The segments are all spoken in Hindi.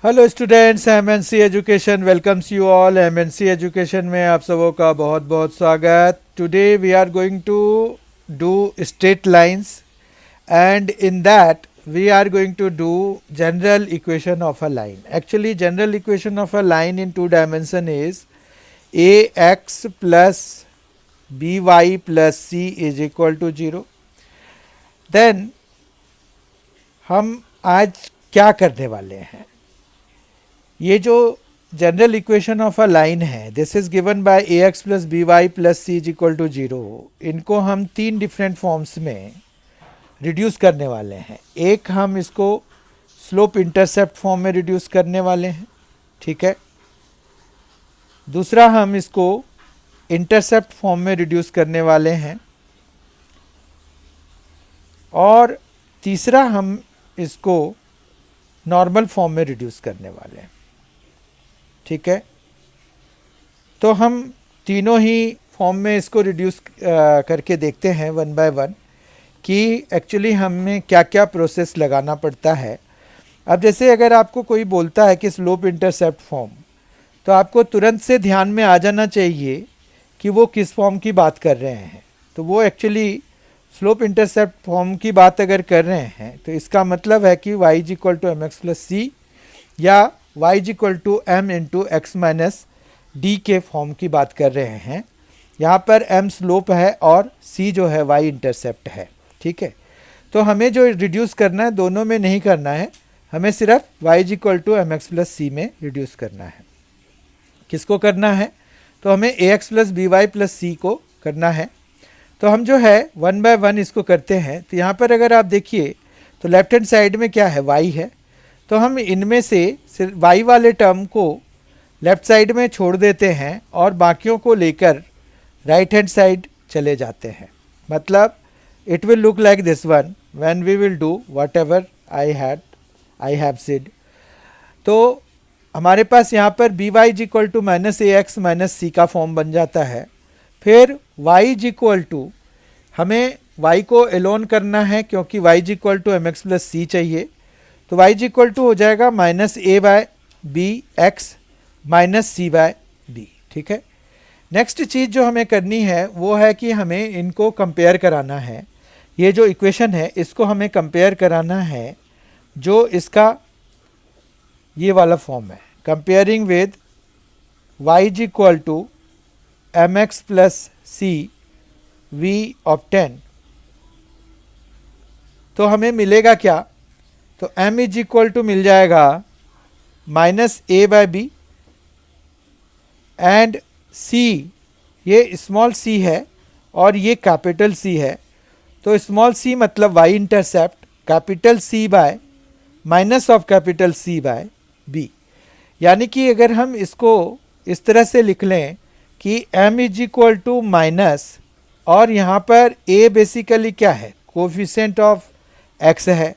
Hello students, MNC education welcomes you all. MNC education में आप सबों का बहुत बहुत स्वागत। Today we are going to do straight lines and in that we are going to do general equation of a line. Actually, general equation of a line in two dimension is ax plus by plus c is equal to 0. Then हम आज क्या करने वाले हैं, ये जो general equation of a line है, this is given by a x plus b y plus c is equal to 0, इनको हम तीन डिफरेंट फॉर्म्स में रिड्यूस करने वाले हैं। एक, हम इसको स्लोप इंटरसेप्ट फॉर्म में रिड्यूस करने वाले हैं, ठीक है। दूसरा, हम इसको इंटरसेप्ट फॉर्म में रिड्यूस करने वाले हैं। और तीसरा, हम इसको नॉर्मल फॉर्म में रिड्यूस करने वाले हैं, ठीक है। तो हम तीनों ही फॉर्म में इसको रिड्यूस करके देखते हैं वन बाय वन कि एक्चुअली हमें क्या क्या प्रोसेस लगाना पड़ता है। अब जैसे अगर आपको कोई बोलता है कि स्लोप इंटरसेप्ट फॉर्म, तो आपको तुरंत से ध्यान में आ जाना चाहिए कि वो किस फॉर्म की बात कर रहे हैं। तो वो एक्चुअली स्लोप इंटरसेप्ट फॉर्म की बात अगर कर रहे हैं तो इसका मतलब है कि y is equal to M x plus c या y is equal to m into x minus d के फॉर्म की बात कर रहे हैं। यहाँ पर m स्लोप है और c जो है y इंटरसेप्ट है, ठीक है। तो हमें जो रिड्यूस करना है दोनों में नहीं करना है, हमें सिर्फ y is equal to M x plus c में रिड्यूस करना है। किसको करना है? तो हमें a x plus b y plus c को करना है। तो हम जो है वन बाय वन इसको करते हैं। तो यहाँ पर अगर आप देखिए तो लेफ्ट हैंड साइड में क्या है, y है। तो हम इनमें से सिर्फ y वाले टर्म को लेफ्ट साइड में छोड़ देते हैं और बाकियों को लेकर राइट हैंड साइड चले जाते हैं। मतलब it will look like this one when we will do whatever I have said. तो हमारे पास यहाँ पर b y is equal to minus a x minus c का फॉर्म बन जाता है। फिर y इज इक्वल टू, हमें y को एलोन करना है क्योंकि y is equal to M x plus c चाहिए। तो y इज इक्वल टू हो जाएगा minus A by b x minus c by b, ठीक है। नेक्स्ट चीज़ जो हमें करनी है वो है कि हमें इनको कंपेयर कराना है। ये जो इक्वेशन है इसको हमें कंपेयर कराना है जो इसका ये वाला फॉर्म है, comparing with y is equal to M x plus C we of 10। तो हमें मिलेगा क्या? तो m इज इक्वल टू मिल जाएगा minus A by B and c, ये स्मॉल c है और ये कैपिटल C है। तो स्मॉल c मतलब y intercept, capital C by minus of capital C by b। यानी कि अगर हम इसको इस तरह से लिख लें कि m is equal to minus, और यहाँ पर a बेसिकली क्या है, कोफिशिएंट ऑफ x है,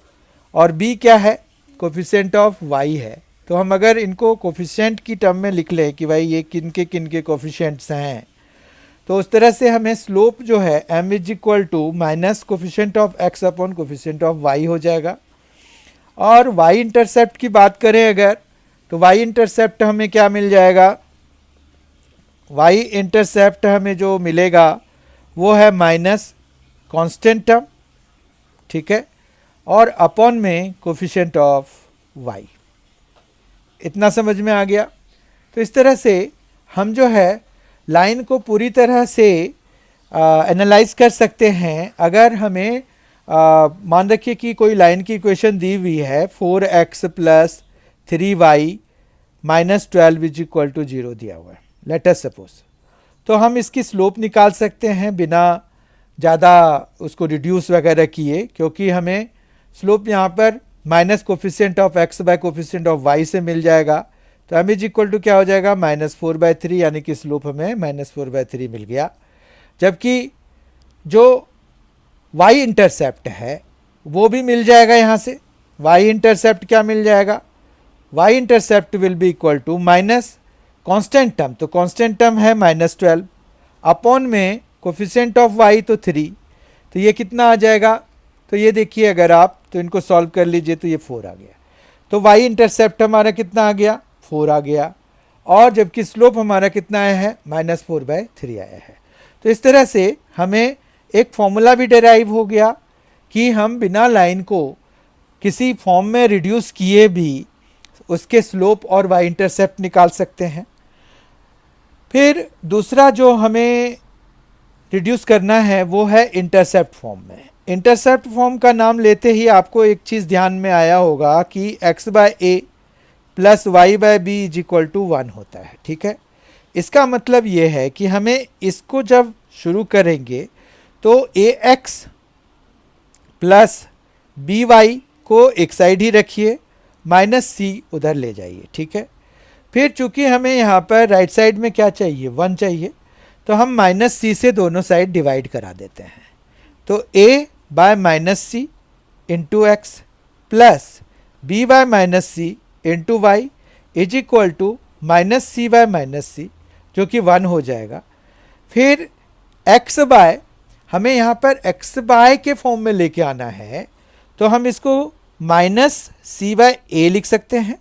और b क्या है, कोफिशिएंट ऑफ y है। तो हम अगर इनको कोफिशिएंट की टर्म में लिख लें कि भाई ये किन के कोफिशिएंट्स हैं, तो उस तरह से हमें स्लोप जो है m is equal to minus coefficient of x upon coefficient of y हो जाएगा। और y इंटरसेप्ट की बात करें अगर, तो y इंटरसेप्ट हमें क्या मिल जाएगा, y इंटरसेप्ट हमें जो मिलेगा वो है माइनस कांस्टेंट टर्म, ठीक है, और अपॉन में कोफिशिएंट ऑफ y। इतना समझ में आ गया? तो इस तरह से हम जो है लाइन को पूरी तरह से एनालाइज कर सकते हैं। अगर हमें मान रखिए कि कोई लाइन की इक्वेशन दी हुई है 4x plus 3y minus 12 is equal to 0 दिया हुआ है, लेट अस सपोज। तो हम इसकी स्लोप निकाल सकते हैं बिना ज़्यादा उसको रिड्यूस वगैरह किए, क्योंकि हमें स्लोप यहाँ पर minus coefficient of x bye coefficient of y से मिल जाएगा। तो m इज इक्वल टू क्या हो जाएगा, माइनस 4/3, यानी कि स्लोप हमें माइनस 4/3 मिल गया। जबकि जो y इंटरसेप्ट है वो भी मिल जाएगा यहाँ से। y इंटरसेप्ट क्या मिल जाएगा, y intercept will be equal to minus constant term, तो कांस्टेंट टर्म है माइनस 12 अपॉन में कोफिशिएंट ऑफ y तो 3। तो ये कितना आ जाएगा, तो ये देखिए अगर आप तो इनको सॉल्व कर लीजिए तो ये 4 आ गया। तो y इंटरसेप्ट हमारा कितना आ गया, 4 आ गया, और जबकि स्लोप हमारा कितना आया है, -4/3 आया है। तो इस तरह से हमें एक फॉर्मूला भी डेराइव हो गया कि हम बिना लाइन को किसी फॉर्म में रिड्यूस किए भी उसके स्लोप और y इंटरसेप्ट निकाल सकते हैं। फिर दूसरा जो हमें रिड्यूस करना है वो है इंटरसेप्ट फॉर्म में। इंटरसेप्ट फॉर्म का नाम लेते ही आपको एक चीज़ ध्यान में आया होगा कि x/a plus y/b is equal to 1 होता है, ठीक है। इसका मतलब ये है कि हमें इसको जब शुरू करेंगे तो ax प्लस by को एक साइड ही रखिए, -c उधर ले जाइए, ठीक है। फिर चूंकि हमें यहाँ पर राइट साइड में क्या चाहिए, 1 चाहिए, तो हम -c से दोनों साइड डिवाइड करा देते हैं। तो a/-c into X plus b/-c into Y is equal to -c/-c, जो कि 1 हो जाएगा। फिर x/, हमें यहाँ पर x/, के फॉर्म में लेके आना है, तो हम इसको -c/a लिख सकते हैं,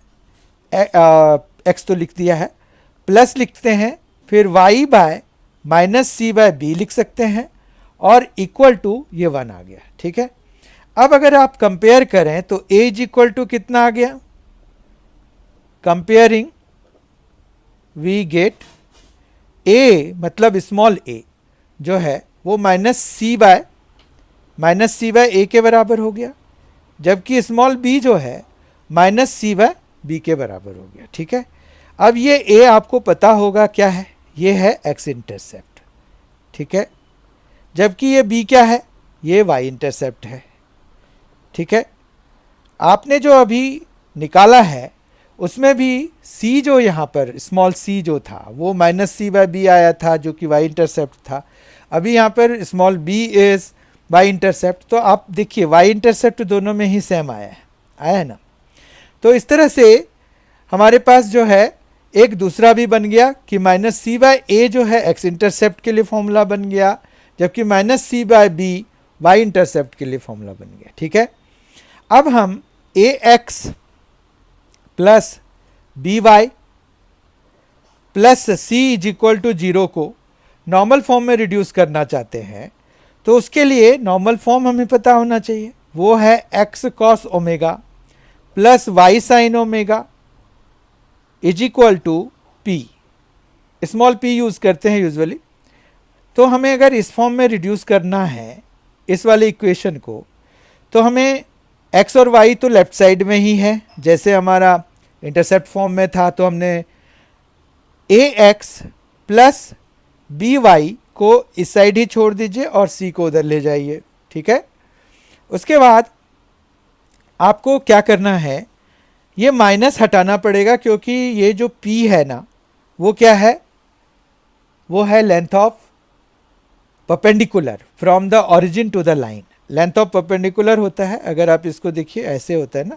x तो लिख दिया है, प्लस लिखते हैं, फिर y/-c/b लिख सकते हैं, और इक्वल टू ये 1 आ गया, ठीक है। अब अगर आप कंपेयर करें तो a इज इक्वल टू कितना आ गया, कंपेयरिंग वी गेट a मतलब स्मॉल a जो है वो -c/a के बराबर हो गया, जबकि स्मॉल b जो है -c/b के बराबर हो गया, ठीक है। अब ये a आपको पता होगा क्या है, ये है x इंटरसेप्ट, ठीक है, जबकि ये b क्या है, ये y इंटरसेप्ट है, ठीक है। आपने जो अभी निकाला है उसमें भी c जो यहाँ पर स्मॉल c जो था वो -c/b आया था, जो कि y इंटरसेप्ट था। अभी यहाँ पर small b is y intercept, तो आप देखिए y इंटरसेप्ट दोनों में ही सेम आया है ना। तो इस तरह से हमारे पास जो है एक दूसरा भी बन गया कि -c/a जो है x इंटरसेप्ट के लिए फॉर्मूला बन गया, जबकि -c/b y इंटरसेप्ट के लिए फॉर्मूला बन गया, ठीक है। अब हम ax plus by plus c is equal to 0 को नॉर्मल फॉर्म में रिड्यूस करना चाहते हैं, तो उसके लिए नॉर्मल फॉर्म हमें पता होना चाहिए, वो है x cos omega plus y sin omega is equal to p, small p use करते हैं यूजुअली। तो हमें अगर इस फॉर्म में रिड्यूस करना है इस वाले इक्वेशन को, तो हमें x और y तो लेफ्ट साइड में ही है, जैसे हमारा इंटरसेप्ट फॉर्म में था, तो हमने ax प्लस by को इस साइड ही छोड़ दीजिए और c को उधर ले जाइए, ठीक है। उसके बाद आपको क्या करना है, ये माइनस हटाना पड़ेगा, क्योंकि ये जो p है ना वो क्या है, वो है length of perpendicular from the origin to the line. Length of perpendicular होता है, अगर आप इसको देखिए ऐसे होता है ना,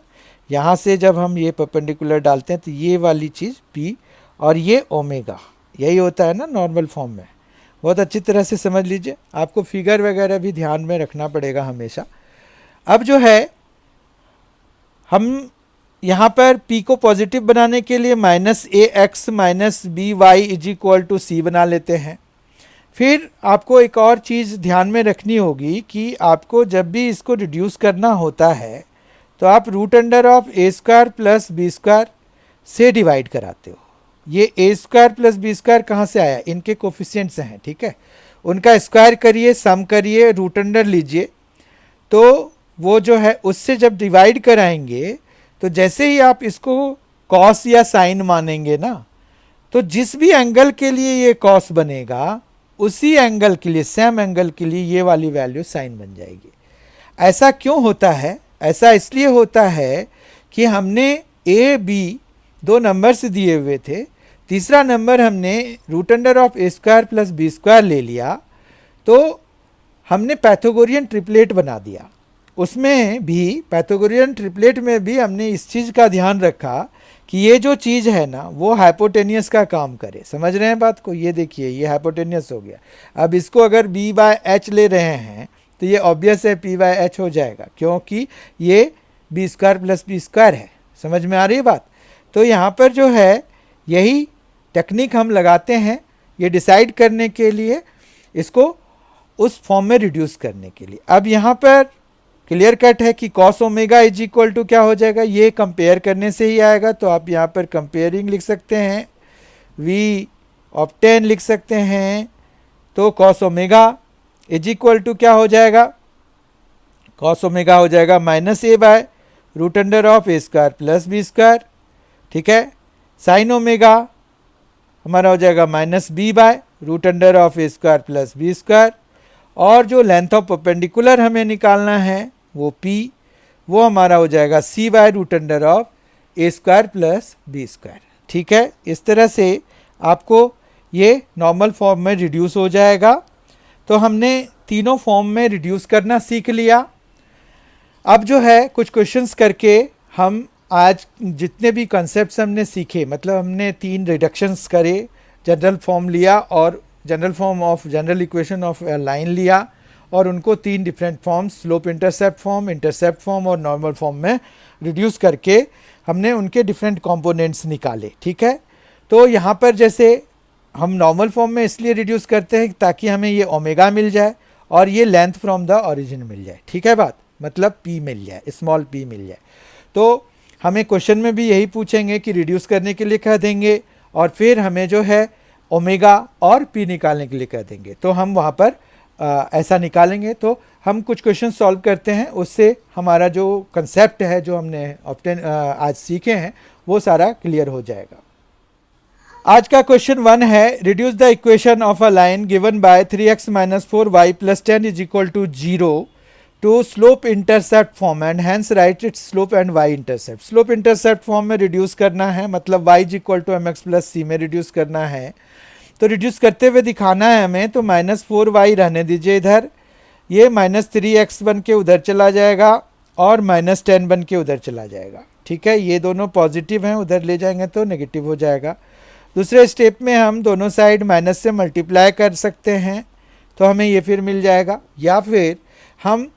यहाँ से जब हम ये परपेंडिकुलर डालते हैं तो ये वाली चीज़ p और ये ओमेगा, यही होता है ना नॉर्मल फॉर्म में। बहुत अच्छी तरह से समझ लीजिए, आपको फिगर वगैरह भी ध्यान में रखना पड़ेगा हमेशा। अब जो है हम यहाँ पर p को पॉजिटिव बनाने के लिए -ax -by is equal to c बना लेते हैं। फिर आपको एक और चीज़ ध्यान में रखनी होगी कि आपको जब भी इसको रिड्यूस करना होता है तो आप √(a² प्लस b² से डिवाइड कराते हो। ये a² प्लस b² कहाँ से आया, इनके कोफिशिएंट्स हैं, ठीक है, उनका स्क्वायर करिए, सम करिए, √अंडर लीजिए, तो वो जो है उससे जब डिवाइड कराएंगे तो जैसे ही आप इसको कॉस या साइन मानेंगे ना, तो जिस भी एंगल के लिए ये कॉस बनेगा उसी एंगल के लिए, सेम एंगल के लिए ये वाली वैल्यू साइन बन जाएगी। ऐसा क्यों होता है, ऐसा इसलिए होता है कि हमने a b दो नंबर्स दिए हुए थे, तीसरा नंबर हमने √(a² प्लस b² ले लिया, तो हमने पैथागोरियन ट्रिपलेट बना दिया। उसमें भी पैथागोरियन ट्रिपलेट में भी हमने इस चीज़ का ध्यान रखा कि ये जो चीज़ है ना वो हाइपोटेनियस का काम करे। समझ रहे हैं बात को, ये देखिए ये हाइपोटेनियस हो गया। अब इसको अगर b/h ले रहे हैं तो ये ऑब्वियस है p/h हो जाएगा, क्योंकि ये b² प्लस b² है, समझ में आ रही है बात? तो यहाँ पर जो है यही टेक्निक हम लगाते हैं ये डिसाइड करने के लिए, इसको उस फॉर्म में रिड्यूस करने के लिए। अब यहाँ पर क्लियर कट है कि cos omega is equal to क्या हो जाएगा, ये कंपेयर करने से ही आएगा। तो आप यहाँ पर कंपेयरिंग लिख सकते हैं, v ऑफ 10 लिख सकते हैं। तो cos omega is equal to क्या हो जाएगा, कॉस ओमेगा हो जाएगा minus A by root under of A square plus B square. ठीक है, साइन ओमेगा हमारा हो जाएगा minus B by root under of A square plus B square. और जो लेंथ ऑफ परपेंडिकुलर हमें निकालना है वो p, वो हमारा हो जाएगा c by root under of A square plus B square. ठीक है, इस तरह से आपको ये नॉर्मल फॉर्म में रिड्यूस हो जाएगा। तो हमने तीनों फॉर्म में रिड्यूस करना सीख लिया। अब जो है कुछ क्वेश्चंस करके हम आज जितने भी कॉन्सेप्ट्स हमने सीखे, मतलब हमने 3 रिडक्शंस करे, जनरल फॉर्म लिया और general form of general equation of line लिया, और उनको 3 different forms slope intercept form और नॉर्मल फॉर्म में रिड्यूस करके हमने उनके डिफरेंट कंपोनेंट्स निकाले। ठीक है, तो यहाँ पर जैसे हम नॉर्मल फॉर्म में इसलिए रिड्यूस करते हैं ताकि हमें ये ओमेगा मिल जाए और ये लेंथ फ्रॉम द ओरिजिन मिल जाए। ठीक है बात, मतलब p मिल जाए, स्मॉल p मिल जाए। तो हमें क्वेश्चन में भी यही पूछेंगे कि रिड्यूस करने के लिए कह देंगे, और फिर हमें जो है ओमेगा और p निकालने के लिए कह देंगे। तो हम वहाँ पर ऐसा निकालेंगे। तो हम कुछ क्वेश्चन सॉल्व करते हैं, उससे हमारा जो कंसेप्ट है जो हमने आज सीखे हैं वो सारा क्लियर हो जाएगा। आज का क्वेश्चन 1 है, reduce the equation of a line given by 3x minus 4y plus 10 is equal to 0 to slope intercept form and hence write its slope and y intercept. Slope intercept form में रिड्यूस करना है, मतलब y is equal to M x plus c में रिड्यूस करना है। तो रिड्यूस करते हुए दिखाना है हमें, तो माइनस 4y रहने दीजिए इधर, ये माइनस 3x बन के उधर चला जाएगा और माइनस 10 बन के उधर चला जाएगा। ठीक है, ये दोनों पॉजिटिव हैं, उधर ले जाएंगे तो नेगेटिव हो जाएगा। दूसरे स्टेप में हम दोनों साइड माइनस से मल्टीप्लाई कर सकते हैं, तो हमें ये फिर मिल जाएगा, या फिर हम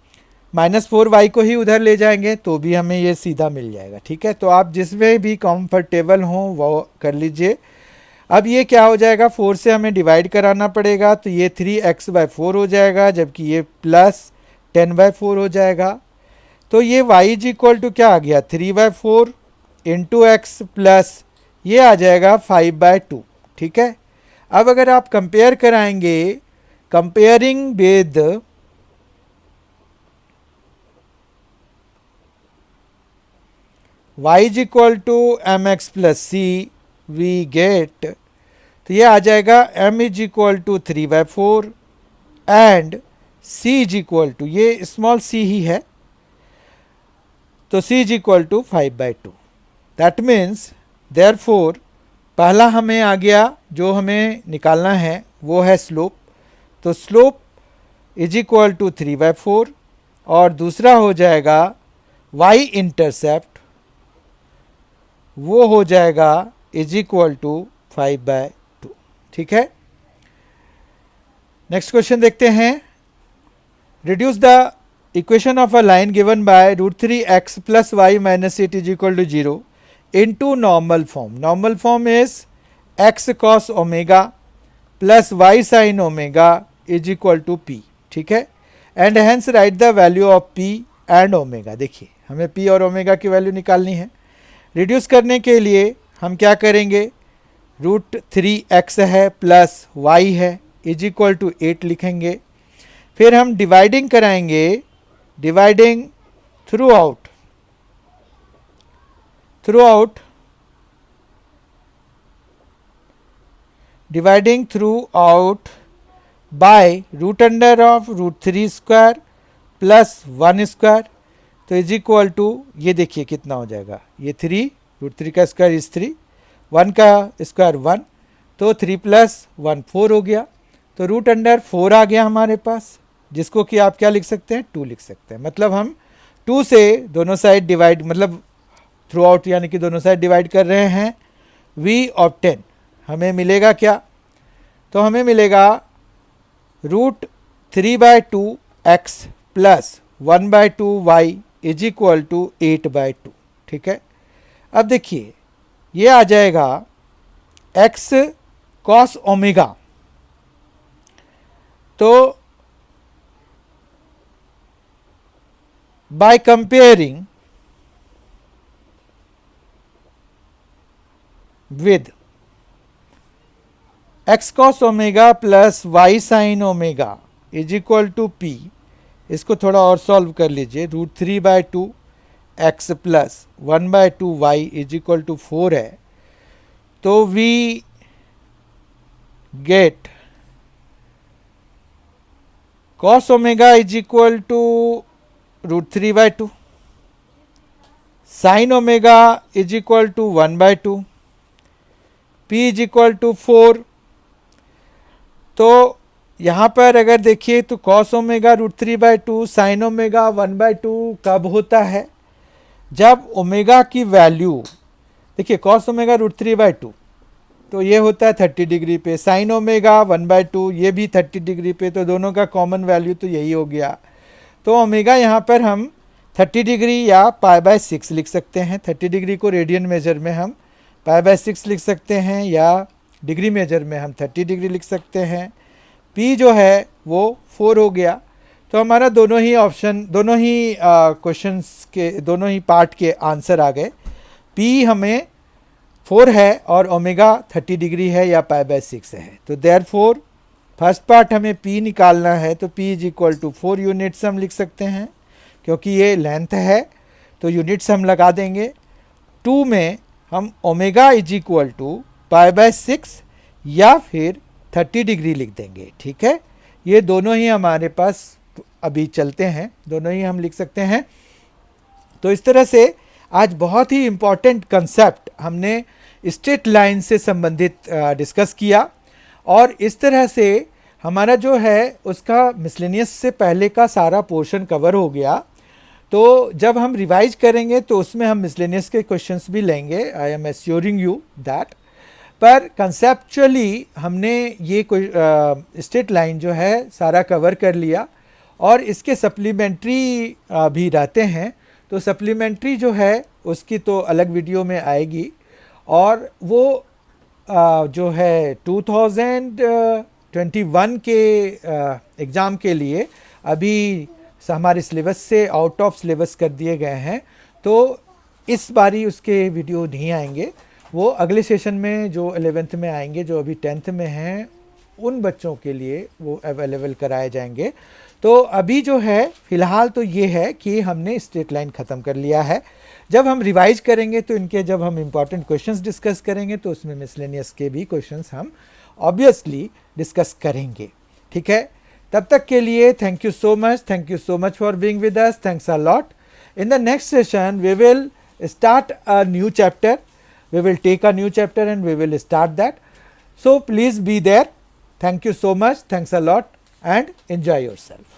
माइनस 4y को ही उधर ले जाएंगे तो भी हमें ये सीधा मिल जाएगा। ठीक है, तो आप जिसमें भी कंफर्टेबल हों वो कर लीजिए। अब ये क्या हो जाएगा, 4 से हमें डिवाइड कराना पड़ेगा, तो ये 3x/4 हो जाएगा, जबकि ये प्लस 10/4 हो जाएगा। तो ये y इज इक्वल टू क्या आ गया, 3/4 इंटू एक्स प्लस ये आ जाएगा 5/2। ठीक है, अब अगर आप कंपेयर कराएंगे, comparing with y is equal to M x plus C we get, तो ये आ जाएगा m is equal to 3/4 and c is equal to, ये स्मॉल c ही है, तो c is equal to 5/2। That means therefore पहला हमें आ गया, जो हमें निकालना है वो है स्लोप, तो स्लोप इज इक्वल टू 3/4, और दूसरा हो जाएगा y इंटरसेप्ट, वो हो जाएगा इज इक्वल टू 5/2। ठीक है, नेक्स्ट क्वेश्चन देखते हैं। Reduce the equation of a line given by √3x plus y minus 8 is equal to 0 into normal form. Normal form is x cos omega plus y sin omega is equal to p. ठीक है, and hence write the value of p and omega. देखिए हमें p और ओमेगा की वैल्यू निकालनी है। रिड्यूस करने के लिए हम क्या करेंगे, √3x है प्लस y है इज इक्वल टू 8 लिखेंगे, फिर हम डिवाइडिंग कराएंगे, dividing throughout by root under of √3 square plus 1 square, तो इज इक्वल टू, ये देखिए कितना हो जाएगा, ये 3, √3 का स्क्वायर इज 3, 1 का स्क्वायर 1, तो 3 प्लस 1 4 हो गया, तो रूट अंडर 4 आ गया हमारे पास, जिसको कि आप क्या लिख सकते हैं, 2 लिख सकते हैं। मतलब हम 2 से दोनों साइड डिवाइड, मतलब थ्रू आउट यानी कि दोनों साइड डिवाइड कर रहे हैं। v ऑफ 10 हमें मिलेगा क्या, तो हमें मिलेगा √3/2x plus 1/2y is equal to 8/2। ठीक है, अब देखिए ये आ जाएगा x cos ओमेगा, तो by comparing with x cos omega plus y sin omega is equal to p, इसको थोड़ा और सॉल्व कर लीजिए, √3/2 x plus 1/2 y is equal to 4 है, तो we get cos omega is equal to √3/2, sin omega is equal to 1/2, p is equal to 4। तो यहाँ पर अगर देखिए तो cos ओमेगा √3/2, sin ओमेगा 1/2 कब होता है? जब ओमेगा की वैल्यू, देखिए cos ओमेगा √3/2 तो ये होता है 30 डिग्री पे, sin ओमेगा 1/2 ये भी 30 डिग्री पे, तो दोनों का कॉमन वैल्यू तो यही हो गया। तो ओमेगा यहाँ पर हम 30 डिग्री या π/6 लिख सकते हैं। 30 डिग्री को रेडियन मेजर में हम π/6 लिख सकते हैं, या डिग्री मेजर में हम 30 डिग्री लिख सकते हैं। p जो है वो 4 हो गया। तो हमारा दोनों ही ऑप्शन, दोनों ही क्वेश्चंस के दोनों ही पार्ट के आंसर आ गए। p हमें 4 है और ओमेगा 30 डिग्री है या π/6 है। तो देयरफॉर फर्स्ट पार्ट हमें p निकालना है, तो p is equal to 4 units हम लिख सकते हैं, क्योंकि ये लेंथ है तो यूनिट्स हम लगा देंगे। 2 में हम ओमेगा इज इक्वल टू π/6 या फिर 30 डिग्री लिख देंगे। ठीक है, ये दोनों ही हमारे पास अभी चलते हैं, दोनों ही हम लिख सकते हैं। तो इस तरह से आज बहुत ही इम्पॉर्टेंट कंसेप्ट हमने स्ट्रेट लाइन से संबंधित डिस्कस किया, और इस तरह से हमारा जो है उसका मिसलेनियस से पहले का सारा पोर्शन कवर हो गया। तो जब हम रिवाइज करेंगे तो उसमें हम मिसलेनियस के क्वेश्चंस भी लेंगे, I am assuring you that. पर कंसेप्चुअली हमने ये स्ट्रेट लाइन जो है सारा कवर कर लिया, और इसके सप्लीमेंट्री भी रहते हैं। तो सप्लीमेंट्री जो है उसकी तो अलग वीडियो में आएगी, और वो जो है 2021 के एग्ज़ाम के लिए अभी हमारे सिलेबस से आउट ऑफ सिलेबस कर दिए गए हैं। तो इस बारी उसके वीडियो नहीं आएंगे, वो अगले सेशन में जो 11th में आएंगे, जो अभी 10th में हैं उन बच्चों के लिए वो अवेलेबल कराए जाएंगे। तो अभी जो है फ़िलहाल तो ये है कि हमने स्ट्रेट लाइन ख़त्म कर लिया है। जब हम रिवाइज करेंगे तो इनके जब हम इम्पॉर्टेंट क्वेश्चंस डिस्कस करेंगे तो उसमें मिसलेनियस के भी क्वेश्चंस हम ऑब्वियसली डिस्कस करेंगे। ठीक है, तब तक के लिए thank you so much for being with us, thanks a lot. In the next session we will start a new chapter, we will take a new chapter and we will start that. So please be there. Thank you so much. Thanks a lot and enjoy yourself.